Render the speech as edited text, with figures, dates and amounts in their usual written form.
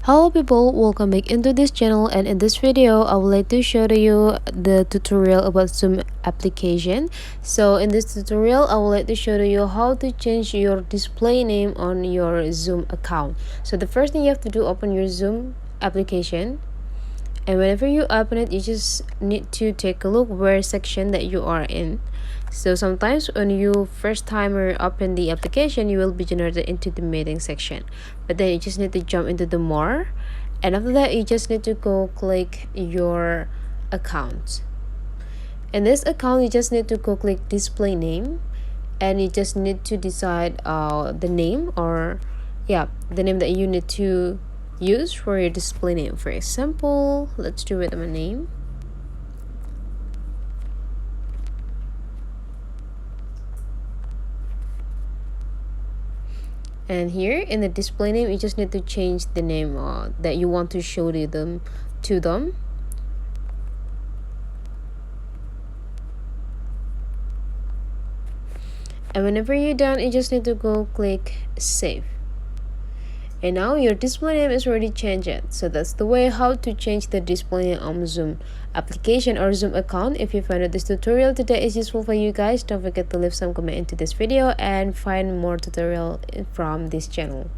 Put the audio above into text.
Hello people, welcome back into this channel, and in this video I would like to show to you the tutorial about Zoom application. So in this tutorial I would like to show to you how to change your display name on your Zoom account. So the first thing you have to do, open your Zoom application, and whenever you open it you just need to take a look where section that you are in. So sometimes when you first timer open the application, you will be generated into the meeting section, but then you just need to jump into the more, and after that you just need to go click your account. In this account you just need to go click display name, and you just need to decide the name, or the name that you need to use for your display name. For example, let's do it with my name. And here in the display name you just need to change the name that you want to show them. And whenever you're done you just need to go click save. And now your display name is already changed. So that's the way how to change the display name on Zoom application or Zoom account. If you found that this tutorial today is useful for you guys, don't forget to leave some comment into this video and find more tutorial from this channel.